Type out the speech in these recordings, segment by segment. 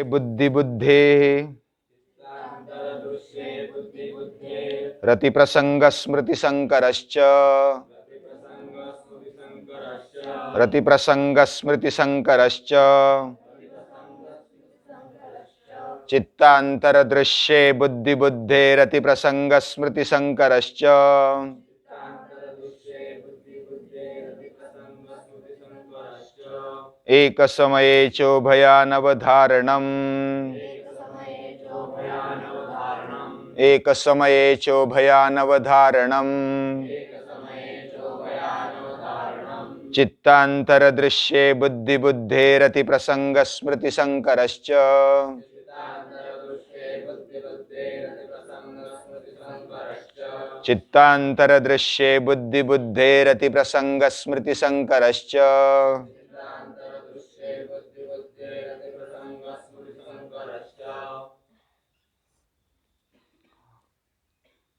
बुद्धि बुद्धे रति प्रसंग स्मृति संकरश्च रति प्रसंग स्मृति संकरश्च चित्तांतर दृश्ये बुद्धि बुद्धे रति प्रसंग स्मृति संकरश्च एक समये चोभयानवधारणम् एक समये चोभयानवधारणम् चित्तांतर दृश्ये बुद्धि बुद्धे रति प्रसंग स्मृति संकरश्च चित्तांतर दृश्ये बुद्धि बुद्धे रति प्रसंग स्मृति संकरश्च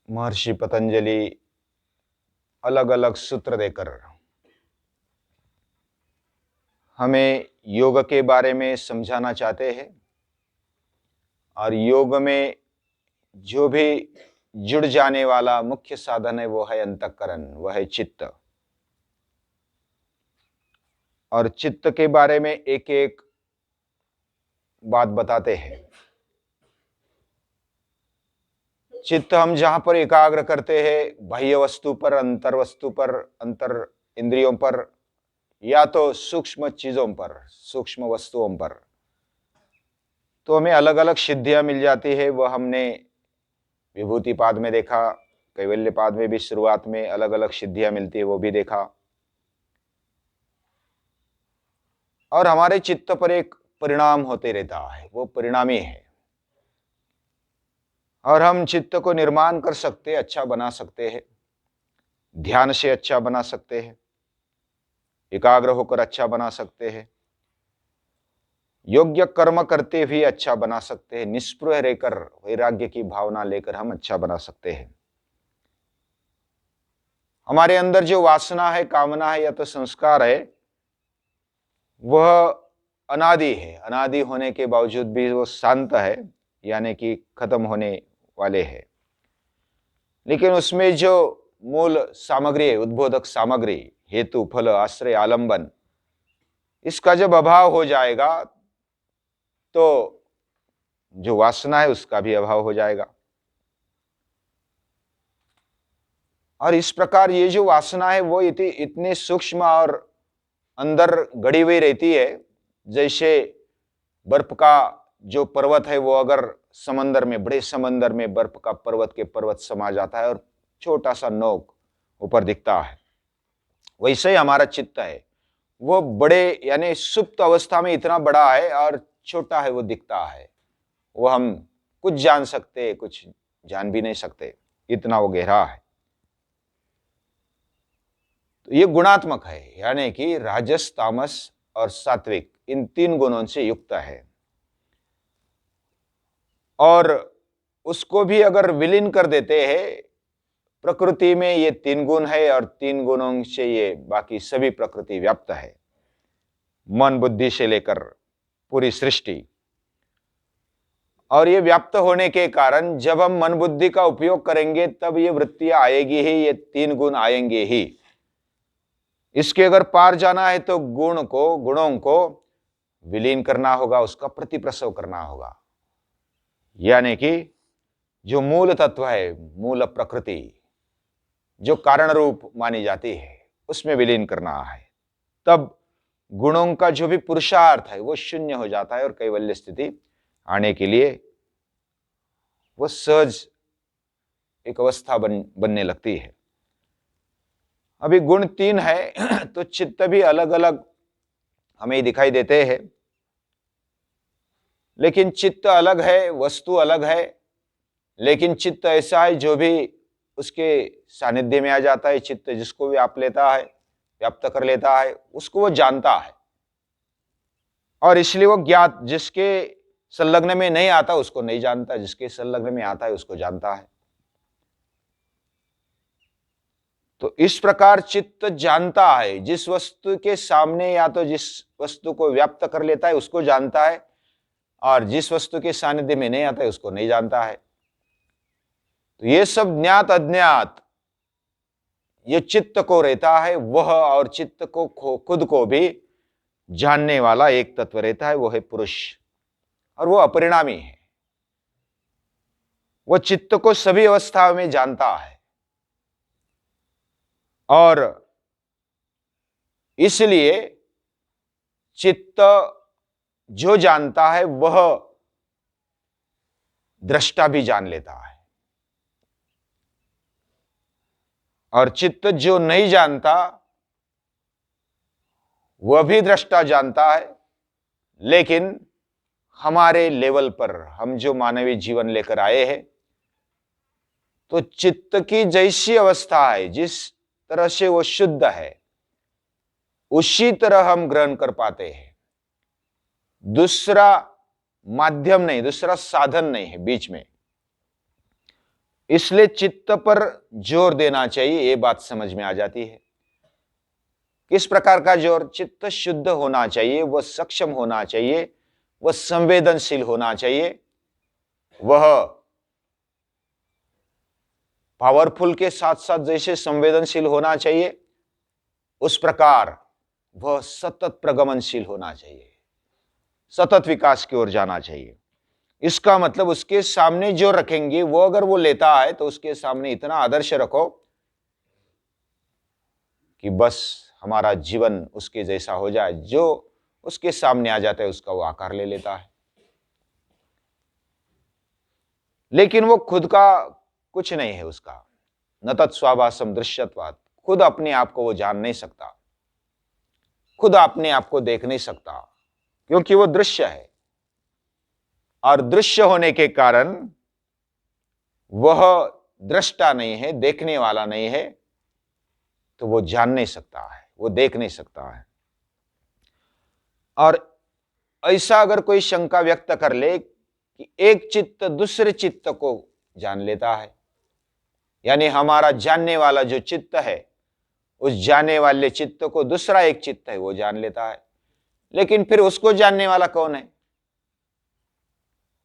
महर्षि पतंजलि अलग अलग सूत्र देकर हमें योग के बारे में समझाना चाहते हैं और योग में जो भी जुड़ जाने वाला मुख्य साधन है वो है अंतःकरण, वह है चित्त। और चित्त के बारे में एक एक बात बताते हैं। चित्त हम जहां पर एकाग्र करते हैं बाह्य वस्तु पर, अंतर वस्तु पर, अंतर इंद्रियों पर या तो सूक्ष्म चीजों पर, सूक्ष्म वस्तुओं पर, तो हमें अलग अलग सिद्धियां मिल जाती है। वह हमने विभूतिपाद में देखा, कैवल्यपाद में भी शुरुआत में अलग अलग सिद्धियां मिलती है, वो भी देखा। और हमारे चित्त पर एक परिणाम होते रहता है, वो परिणामी है। और हम चित्त को निर्माण कर सकते हैं, अच्छा बना सकते हैं, ध्यान से अच्छा बना सकते हैं, एकाग्र होकर अच्छा बना सकते हैं, योग्य कर्म करते हुए अच्छा बना सकते हैं, निष्पृह रहकर वैराग्य की भावना लेकर हम अच्छा बना सकते हैं। हमारे अंदर जो वासना है, कामना है या तो संस्कार है, वह अनादि है। अनादि होने के बावजूद भी वो शांत है, यानी कि खत्म होने वाले हैं। लेकिन उसमें जो मूल सामग्री है, उद्बोधक सामग्री, हेतु, फल, आश्रय, आलंबन, इसका जब अभाव हो जाएगा तो जो वासना है उसका भी अभाव हो जाएगा। और इस प्रकार ये जो वासना है वो इतने सूक्ष्म और अंदर गड़ी हुई रहती है, जैसे बर्फ का जो पर्वत है वो अगर समंदर में, बड़े समंदर में बर्फ का पर्वत के पर्वत समा जाता है और छोटा सा नोक ऊपर दिखता है, वैसे ही हमारा चित्त है। वो बड़े यानी सुप्त अवस्था में इतना बड़ा है और छोटा है, वो दिखता है। वो हम कुछ जान सकते, कुछ जान भी नहीं सकते, इतना वो गहरा है। तो ये गुणात्मक है, यानी कि राजस, तामस और सात्विक, इन तीन गुणों से युक्त है। और उसको भी अगर विलीन कर देते हैं, प्रकृति में ये तीन गुण है और तीन गुणों से ये बाकी सभी प्रकृति व्याप्त है, मन बुद्धि से लेकर पूरी सृष्टि। और ये व्याप्त होने के कारण जब हम मन बुद्धि का उपयोग करेंगे तब ये वृत्तियां आएगी ही, ये तीन गुण आएंगे ही। इसके अगर पार जाना है तो गुणों को विलीन करना होगा, उसका प्रतिप्रसव करना होगा। यानी कि जो मूल तत्व है, मूल प्रकृति जो कारण रूप मानी जाती है, उसमें विलीन करना है। तब गुणों का जो भी पुरुषार्थ है वो शून्य हो जाता है और कैवल्य स्थिति आने के लिए वो सहज एक अवस्था बनने लगती है। अभी गुण तीन है तो चित्त भी अलग अलग हमें दिखाई देते हैं, लेकिन चित्त अलग है, वस्तु अलग है। लेकिन चित्त ऐसा है जो भी उसके सानिध्य में आ जाता है, चित्त जिसको व्याप लेता है, व्याप्त कर लेता है, उसको वो जानता है। और इसलिए वो ज्ञात, जिसके संलग्न में नहीं आता उसको नहीं जानता, जिसके संलग्न में आता है उसको जानता है। तो इस प्रकार चित्त जानता है, जिस वस्तु के सामने या तो जिस वस्तु को व्याप्त कर लेता है उसको जानता है, और जिस वस्तु के सानिध्य में नहीं आता है उसको नहीं जानता है। तो ये सब ज्ञात अज्ञात ये चित्त को रहता है वह, और चित्त को खुद को भी जानने वाला एक तत्व रहता है, वो है पुरुष, और वो अपरिणामी है। वो चित्त को सभी अवस्थाओं में जानता है, और इसलिए चित्त जो जानता है वह दृष्टा भी जान लेता है, और चित्त जो नहीं जानता वह भी दृष्टा जानता है। लेकिन हमारे लेवल पर हम जो मानवीय जीवन लेकर आए हैं, तो चित्त की जैसी अवस्था है, जिस तरह से वो शुद्ध है, उसी तरह हम ग्रहण कर पाते हैं। दूसरा माध्यम नहीं, दूसरा साधन नहीं है बीच में। इसलिए चित्त पर जोर देना चाहिए, ये बात समझ में आ जाती है। किस प्रकार का जोर? चित्त शुद्ध होना चाहिए, वह सक्षम होना चाहिए, वह संवेदनशील होना चाहिए, वह पावरफुल के साथ साथ जैसे संवेदनशील होना चाहिए, उस प्रकार वह सतत प्रगमनशील होना चाहिए, सतत विकास की ओर जाना चाहिए। इसका मतलब उसके सामने जो रखेंगे वो अगर वो लेता है तो उसके सामने इतना आदर्श रखो कि बस हमारा जीवन उसके जैसा हो जाए। जो उसके सामने आ जाता है उसका वो आकार ले लेता है, लेकिन वो खुद का कुछ नहीं है उसका। न तत्स्वाभासम दृश्यत्वात्, खुद अपने आप को वो जान नहीं सकता, खुद अपने आप को देख नहीं सकता, क्योंकि वो दृश्य है, और दृश्य होने के कारण वह दृष्टा नहीं है, देखने वाला नहीं है, तो वो जान नहीं सकता है, वो देख नहीं सकता है। और ऐसा अगर कोई शंका व्यक्त कर ले कि एक चित्त दूसरे चित्त को जान लेता है, यानी हमारा जानने वाला जो चित्त है, उस जानने वाले चित्त को दूसरा एक चित्त है वो जान लेता है, लेकिन फिर उसको जानने वाला कौन है?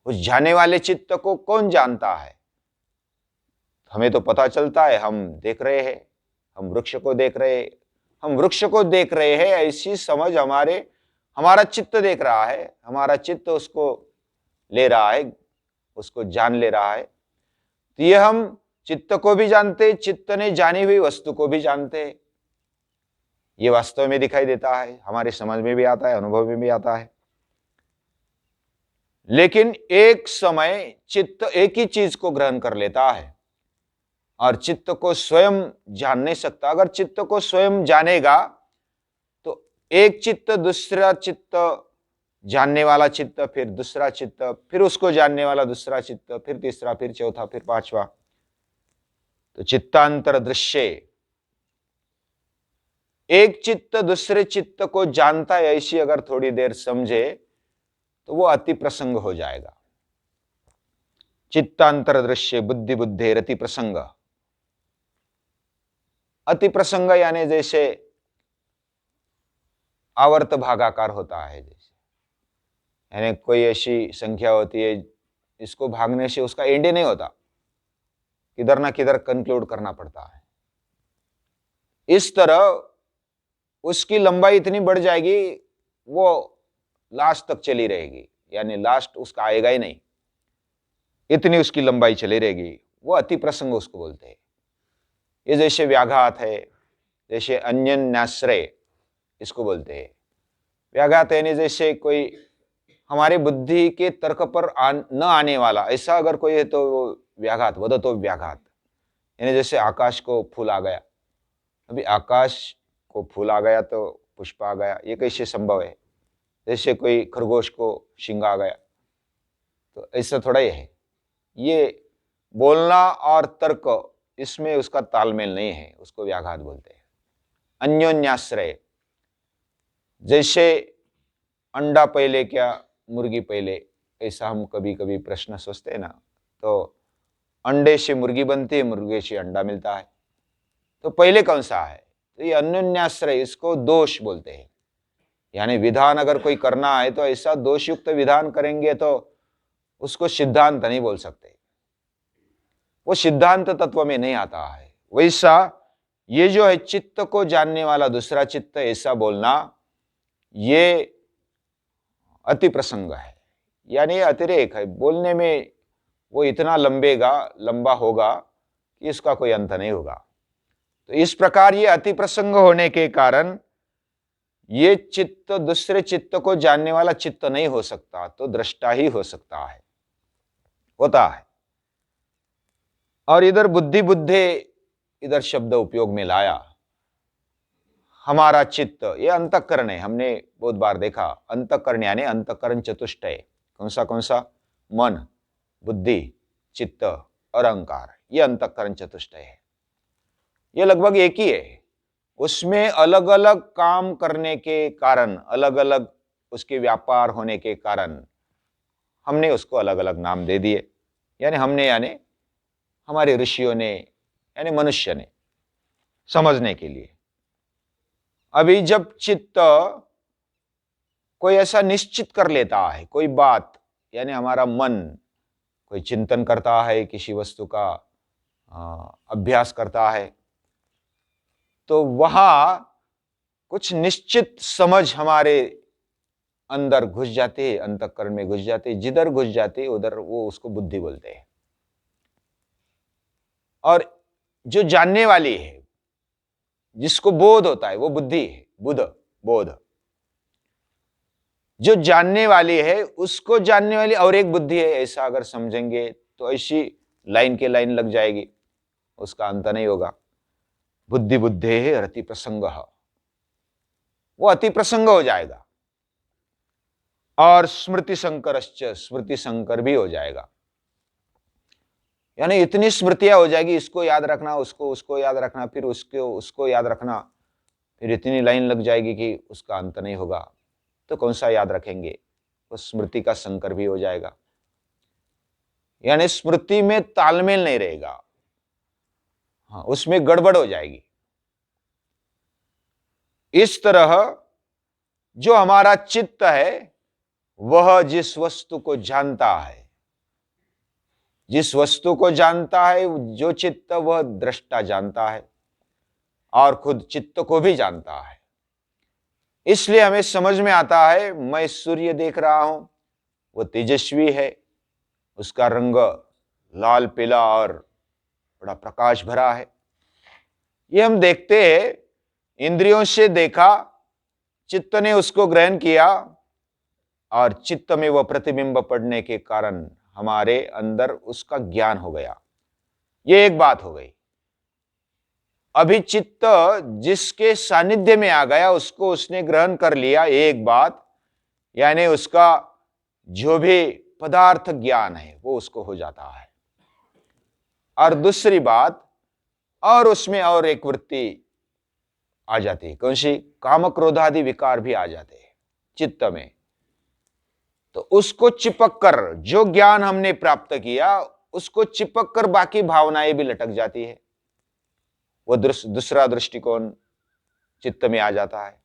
उस जानने वाले चित्त को कौन जानता है? हमें तो पता चलता है, हम देख रहे हैं, हम वृक्ष को देख रहे हैं, हम वृक्ष को देख रहे हैं, ऐसी समझ हमारा चित्त देख रहा है, हमारा चित्त उसको ले रहा है, उसको जान ले रहा है। तो ये हम चित्त को भी जानते, चित्त ने जानी हुई वस्तु को भी जानते हैं। ये वास्तव में दिखाई देता है, हमारे समझ में भी आता है, अनुभव में भी आता है। लेकिन एक समय चित्त एक ही चीज को ग्रहण कर लेता है, और चित्त को स्वयं जान नहीं सकता। अगर चित्त को स्वयं जानेगा तो एक चित्त दूसरा चित्त, जानने वाला चित्त, फिर दूसरा चित्त, फिर उसको जानने वाला दूसरा चित्त, फिर तीसरा, फिर चौथा, फिर पांचवा। तो चित्तांतर दृश्य, एक चित्त दूसरे चित्त को जानता है, ऐसी अगर थोड़ी देर समझे तो वो अति प्रसंग हो जाएगा। चित्तांतर दृश्य बुद्धि बुद्धे रति प्रसंग। अति प्रसंग यानी जैसे आवर्त भागाकार होता है, जैसे यानी कोई ऐसी संख्या होती है इसको भागने से उसका एंड नहीं होता, किधर ना किधर कंक्लूड करना पड़ता है। इस तरह उसकी लंबाई इतनी बढ़ जाएगी, वो लास्ट तक चली रहेगी, यानी लास्ट उसका आएगा ही नहीं, इतनी उसकी लंबाई चली रहेगी। वो अति प्रसंग उसको बोलते हैं। ये जैसे व्याघात है, जैसे अन्यन्याश्रय इसको बोलते हैं। व्याघात यानी जैसे कोई हमारे बुद्धि के तर्क पर न आने वाला, ऐसा अगर कोई है तो वो व्याघात, वदतो व्याघात। यानी जैसे आकाश को फूल आ गया, अभी आकाश को फूल आ गया तो पुष्प आ गया, ये कैसे संभव है? जैसे कोई खरगोश को शिंग आ गया, तो ऐसा थोड़ा ही है। ये बोलना और तर्क, इसमें उसका तालमेल नहीं है, उसको व्याघात बोलते हैं। अन्योन्याश्रय, जैसे अंडा पहले क्या मुर्गी पहले, ऐसा हम कभी कभी प्रश्न सोचते हैं ना, तो अंडे से मुर्गी बनती है, मुर्गे से अंडा मिलता है, तो पहले कौन सा है? तो ये अन्योन्याश्रय, इसको दोष बोलते हैं। यानी विधान अगर कोई करना है तो ऐसा दोषयुक्त विधान करेंगे तो उसको सिद्धांत नहीं बोल सकते, वो सिद्धांत तत्व में नहीं आता है। वैसा ये जो है चित्त को जानने वाला दूसरा चित्त, ऐसा बोलना ये अति प्रसंग है, यानी अतिरेक है। बोलने में वो इतना लंबा होगा कि इसका कोई अंत नहीं होगा। तो इस प्रकार ये अति प्रसंग होने के कारण ये चित्त दूसरे चित्त को जानने वाला चित्त नहीं हो सकता, तो दृष्टा ही हो सकता है, होता है। और इधर बुद्धि बुद्धे इधर शब्द उपयोग में लाया। हमारा चित्त ये अंतःकरण है, हमने बहुत बार देखा। अंतःकरण यानी अंतःकरण चतुष्टय, कौन सा? मन, बुद्धि, चित्त और अहंकार, ये अंतःकरण चतुष्टय है। ये लगभग एक ही है। उसमें अलग अलग काम करने के कारण, अलग अलग उसके व्यापार होने के कारण हमने उसको अलग अलग नाम दे दिए। यानी हमारे ऋषियों ने, यानी मनुष्य ने, समझने के लिए। अभी जब चित्त कोई ऐसा निश्चित कर लेता है, कोई बात, यानी हमारा मन कोई चिंतन करता है, किसी वस्तु का अभ्यास करता है, तो वहां कुछ निश्चित समझ हमारे अंदर घुस जाते, अंतःकरण में घुस जाते, जिधर घुस जाते उधर वो उसको बुद्धि बोलते हैं। और जो जानने वाली है, जिसको बोध होता है, वो बुद्धि है, बोध। जो जानने वाली है उसको जानने वाली और एक बुद्धि है, ऐसा अगर समझेंगे तो ऐसी लाइन के लाइन लग जाएगी, उसका अंत नहीं होगा। बुद्धि बुद्धे है अति प्रसंग, वो अति प्रसंग हो जाएगा। और स्मृति संकरश्च, स्मृति संकर भी हो जाएगा, यानी इतनी स्मृतियां हो जाएगी, इसको याद रखना, उसको याद रखना, फिर उसको याद रखना, फिर इतनी लाइन लग जाएगी कि उसका अंत नहीं होगा। तो कौन सा याद रखेंगे? वो स्मृति का संकर भी हो जाएगा, यानी स्मृति में तालमेल नहीं रहेगा, हाँ, उसमें गड़बड़ हो जाएगी। इस तरह जो हमारा चित्त है वह जिस वस्तु को जानता है, जो चित्त वह दृष्टा जानता है और खुद चित्त को भी जानता है। इसलिए हमें समझ में आता है, मैं सूर्य देख रहा हूं, वो तेजस्वी है, उसका रंग लाल पीला और बड़ा प्रकाश भरा है। ये हम देखते हैं, इंद्रियों से देखा, चित्त ने उसको ग्रहण किया और चित्त में वह प्रतिबिंब पड़ने के कारण हमारे अंदर उसका ज्ञान हो गया। ये एक बात हो गई। अभी चित्त जिसके सानिध्य में आ गया उसको उसने ग्रहण कर लिया, एक बात, यानी उसका जो भी पदार्थ ज्ञान है वो उसको हो जाता है। और दूसरी बात, और उसमें और एक वृत्ति आ जाती है, कौन सी? काम क्रोधादि विकार भी आ जाते हैं चित्त में। तो उसको चिपक कर, जो ज्ञान हमने प्राप्त किया उसको चिपक कर बाकी भावनाएं भी लटक जाती है, वो दूसरा दृष्टिकोण चित्त में आ जाता है,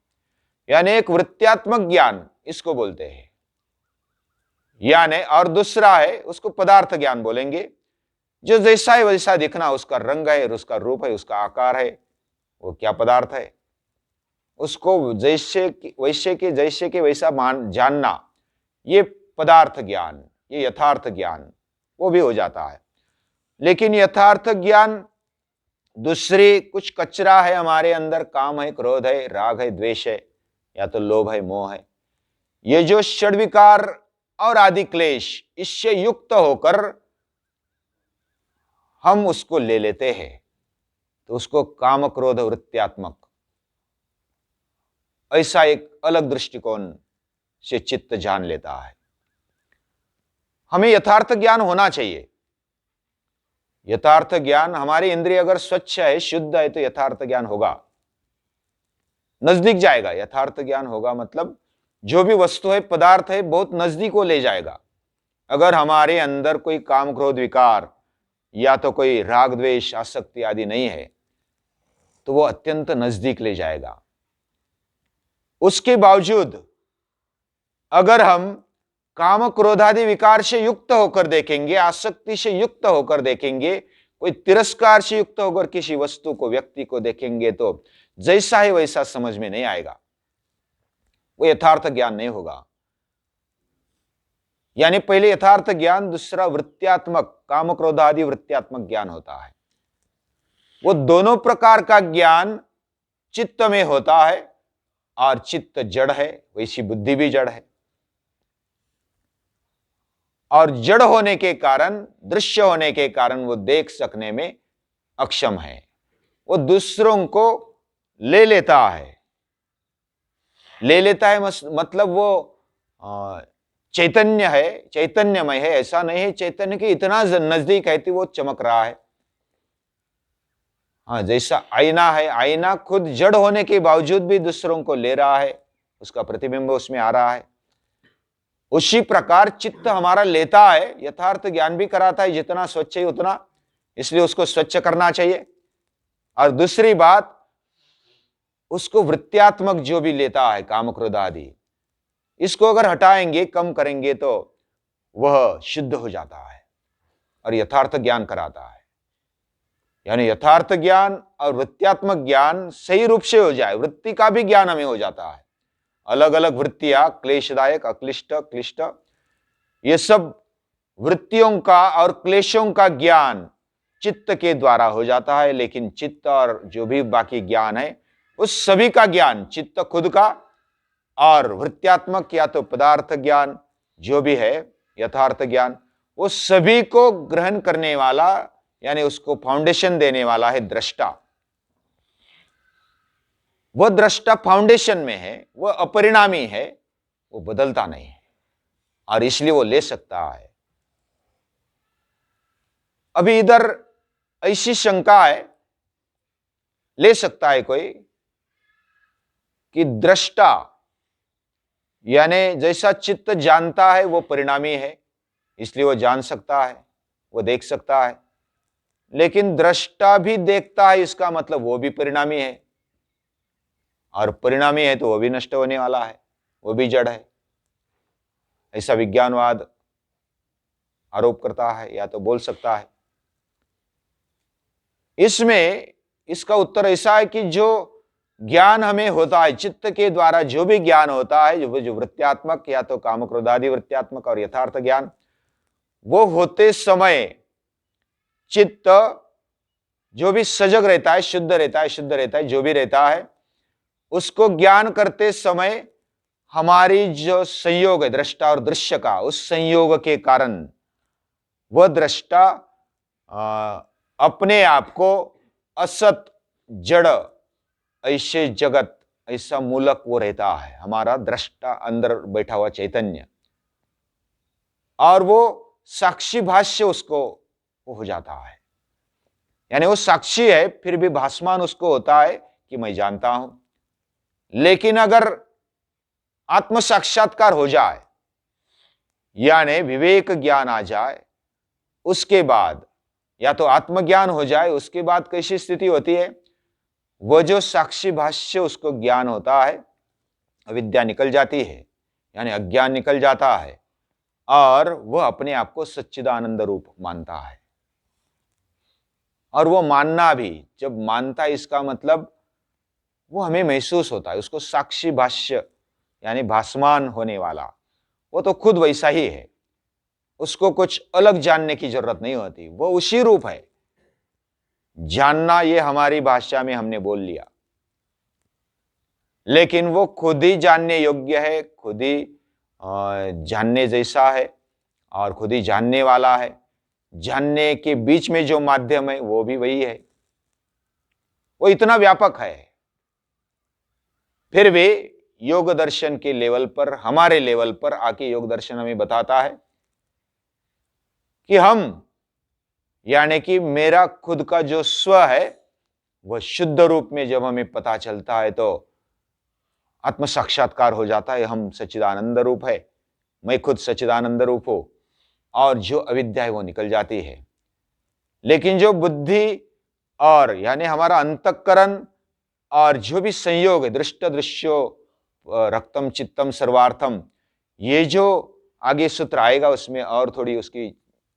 यानी एक वृत्त्यात्मक ज्ञान इसको बोलते हैं। यानी और दूसरा है, उसको पदार्थ ज्ञान बोलेंगे, जो जैसा है वैसा दिखना, उसका रंग है, उसका रूप है, उसका आकार है, वो क्या पदार्थ है, उसको जैसे के वैसा जानना, ये पदार्थ ज्ञान, ये यथार्थ ज्ञान, वो भी हो जाता है। लेकिन यथार्थ ज्ञान दूसरी कुछ कचरा है हमारे अंदर, काम है, क्रोध है, राग है, द्वेष है, या तो लोभ है, मोह है, ये जो षड्विकार और आदि क्लेश, इससे युक्त होकर हम उसको ले लेते हैं, तो उसको काम क्रोध वृत्त्यात्मक, ऐसा एक अलग दृष्टिकोण से चित्त जान लेता है। हमें यथार्थ ज्ञान होना चाहिए। यथार्थ ज्ञान, हमारी इंद्रिय अगर स्वच्छ है, शुद्ध है, तो यथार्थ ज्ञान होगा, नजदीक जाएगा। यथार्थ ज्ञान होगा मतलब जो भी वस्तु है, पदार्थ है, बहुत नजदीक को ले जाएगा। अगर हमारे अंदर कोई काम क्रोध विकार या तो कोई राग द्वेष आसक्ति आदि नहीं है, तो वो अत्यंत नजदीक ले जाएगा। उसके बावजूद अगर हम काम क्रोधादि विकार से युक्त होकर देखेंगे, आसक्ति से युक्त होकर देखेंगे, कोई तिरस्कार से युक्त होकर किसी वस्तु को, व्यक्ति को देखेंगे, तो जैसा है वैसा समझ में नहीं आएगा, वो यथार्थ ज्ञान नहीं होगा। यानी पहले यथार्थ ज्ञान, दूसरा वृत्त्यात्मक, काम क्रोधादि वृत्त्यात्मक ज्ञान होता है। वो दोनों प्रकार का ज्ञान चित्त में होता है, और चित्त जड़ है, वैसी बुद्धि भी जड़ है, और जड़ होने के कारण, दृश्य होने के कारण वो देख सकने में अक्षम है। वो दूसरों को ले लेता है, मतलब वो चैतन्य है, चैतन्यमय है, ऐसा नहीं है चैतन्य के इतना नजदीक है कि वो चमक रहा है। हाँ, जैसा आईना है, आईना खुद जड़ होने के बावजूद भी दूसरों को ले रहा है, उसका प्रतिबिंब उसमें आ रहा है। उसी प्रकार चित्त हमारा लेता है, यथार्थ ज्ञान भी कराता है, जितना स्वच्छ है उतना, इसलिए उसको स्वच्छ करना चाहिए। और दूसरी बात, उसको वृत्त्यात्मक जो भी लेता है, काम क्रोध आदि, इसको अगर हटाएंगे, कम करेंगे, तो वह शुद्ध हो जाता है और यथार्थ ज्ञान कराता है। यानी यथार्थ ज्ञान और वृत्त्यात्मक ज्ञान सही रूप से हो जाए, वृत्ति का भी ज्ञान हमें हो जाता है। अलग अलग वृत्तियां, क्लेशदायक, अक्लिष्ट, क्लिष्ट, ये सब वृत्तियों का और क्लेशों का ज्ञान चित्त के द्वारा हो जाता है। लेकिन चित्त और जो भी बाकी ज्ञान है, उस सभी का ज्ञान, चित्त खुद का और वृत्त्यात्मक या तो पदार्थ ज्ञान जो भी है, यथार्थ ज्ञान, वो सभी को ग्रहण करने वाला, यानी उसको फाउंडेशन देने वाला है दृष्टा। वो दृष्टा फाउंडेशन में है, वो अपरिणामी है, वो बदलता नहीं है, और इसलिए वो ले सकता है। अभी इधर ऐसी शंका है, ले सकता है कोई, कि दृष्टा यानी जैसा चित्त जानता है वो परिणामी है, इसलिए वो जान सकता है, वो देख सकता है। लेकिन दृष्टा भी देखता है, इसका मतलब वो भी परिणामी है, और परिणामी है तो वो भी नष्ट होने वाला है, वो भी जड़ है, ऐसा विज्ञानवाद आरोप करता है या तो बोल सकता है। इसमें इसका उत्तर ऐसा है कि जो ज्ञान हमें होता है, चित्त के द्वारा जो भी ज्ञान होता है, जो वृत्त्यात्मक या तो काम क्रोधादि वृत्त्यात्मक और यथार्थ ज्ञान, वो होते समय चित्त जो भी सजग रहता है, शुद्ध रहता है, शुद्ध रहता है, जो भी रहता है, उसको ज्ञान करते समय हमारी जो संयोग है दृष्टा और दृश्य का, उस संयोग के कारण वह दृष्टा अपने आप को असत, जड़, ऐसे जगत, ऐसा मूलक वो रहता है, हमारा दृष्टा अंदर बैठा हुआ चैतन्य, और वो साक्षी भाष्य उसको वो हो जाता है। यानी वो साक्षी है, फिर भी भासमान उसको होता है कि मैं जानता हूं। लेकिन अगर आत्म साक्षात्कार हो जाए, यानी विवेक ज्ञान आ जाए, उसके बाद या तो आत्मज्ञान हो जाए, उसके बाद कैसी स्थिति होती है, वह जो साक्षी भाष्य उसको ज्ञान होता है, अविद्या निकल जाती है, यानी अज्ञान निकल जाता है, और वह अपने आप को सच्चिदानंद रूप मानता है। और वो मानना भी, जब मानता है, इसका मतलब वो हमें महसूस होता है, उसको साक्षी भाष्य यानी भासमान होने वाला, वो तो खुद वैसा ही है, उसको कुछ अलग जानने की जरूरत नहीं होती, वो उसी रूप है। जानना ये हमारी भाषा में हमने बोल लिया, लेकिन वो खुद ही जानने योग्य है, खुद ही जानने जैसा है, और खुद ही जानने वाला है। जानने के बीच में जो माध्यम है वो भी वही है, वो इतना व्यापक है। फिर भी योग दर्शन के लेवल पर, हमारे लेवल पर आके योग दर्शन हमें बताता है कि हम, यानी कि मेरा खुद का जो स्व है, वह शुद्ध रूप में जब हमें पता चलता है तो आत्म साक्षात्कार हो जाता है। हम सच्चिदानंद रूप है, मैं खुद सच्चिदानंद रूप हूं, और जो अविद्या है वो निकल जाती है। लेकिन जो बुद्धि और यानी हमारा अंतःकरण और जो भी संयोग है, दृष्ट दृश्यो रक्तम चित्तम सर्वार्थम, ये जो आगे सूत्र आएगा उसमें और थोड़ी उसकी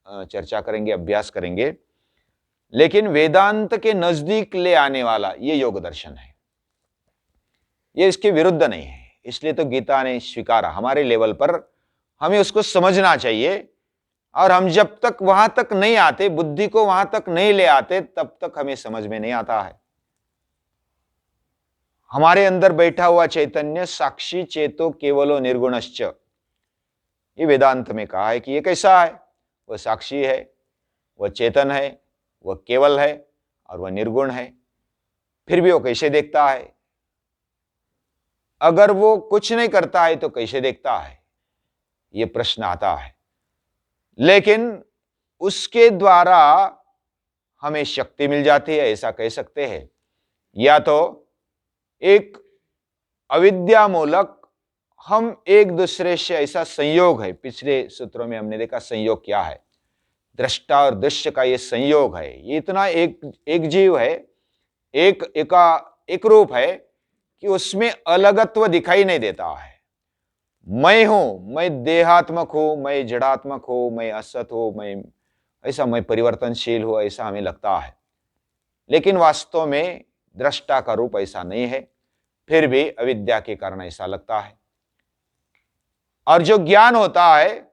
चर्चा करेंगे, अभ्यास करेंगे। लेकिन वेदांत के नजदीक ले आने वाला ये योग दर्शन है, ये इसके विरुद्ध नहीं है। इसलिए तो गीता ने स्वीकारा, हमारे लेवल पर हमें उसको समझना चाहिए। और हम जब तक वहां तक नहीं आते, बुद्धि को वहां तक नहीं ले आते, तब तक हमें समझ में नहीं आता है। हमारे अंदर बैठा हुआ चैतन्य साक्षी चेतो केवलो निर्गुणश्च, ये वेदांत में कहा है कि ये कैसा है, वह साक्षी है, वह चेतन है, वह केवल है और वह निर्गुण है। फिर भी वो कैसे देखता है? अगर वो कुछ नहीं करता है तो कैसे देखता है, ये प्रश्न आता है। लेकिन उसके द्वारा हमें शक्ति मिल जाती है, ऐसा कह सकते हैं। या तो एक अविद्या मूलक हम एक दूसरे से ऐसा संयोग है, पिछले सूत्रों में हमने देखा संयोग क्या है, दृष्टा और दृश्य का ये संयोग है। ये इतना एक जीव है, एक रूप है कि उसमें अलगत्व दिखाई नहीं देता है। मैं हूं, मैं देहात्मक हूं, मैं जड़ात्मक हूं, मैं असत हूं, मैं परिवर्तनशील हूं, ऐसा हमें लगता है। लेकिन वास्तव में दृष्टा का रूप ऐसा नहीं है, फिर भी अविद्या के कारण ऐसा लगता है। और जो ज्ञान होता है,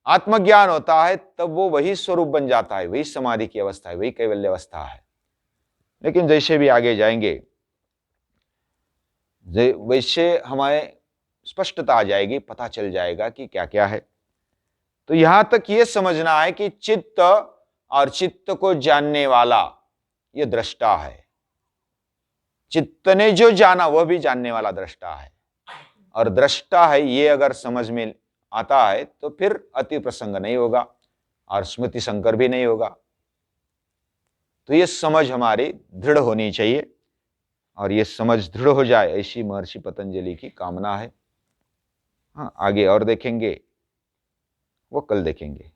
आत्मज्ञान होता है, तब वो वही स्वरूप बन जाता है, वही समाधि की अवस्था है, वही कैवल्य अवस्था है। लेकिन जैसे भी आगे जाएंगे वैसे हमें स्पष्टता आ जाएगी, पता चल जाएगा कि क्या क्या है। तो यहां तक यह समझना है कि चित्त और चित्त को जानने वाला यह दृष्टा है। चित्त ने जो जाना वह भी जानने वाला दृष्टा है, और दृष्टा है ये अगर समझ में आता है तो फिर अति प्रसंग नहीं होगा और स्मृति संकर भी नहीं होगा। तो ये समझ हमारी दृढ़ होनी चाहिए, और ये समझ दृढ़ हो जाए ऐसी महर्षि पतंजलि की कामना है। हाँ, आगे और देखेंगे, वो कल देखेंगे।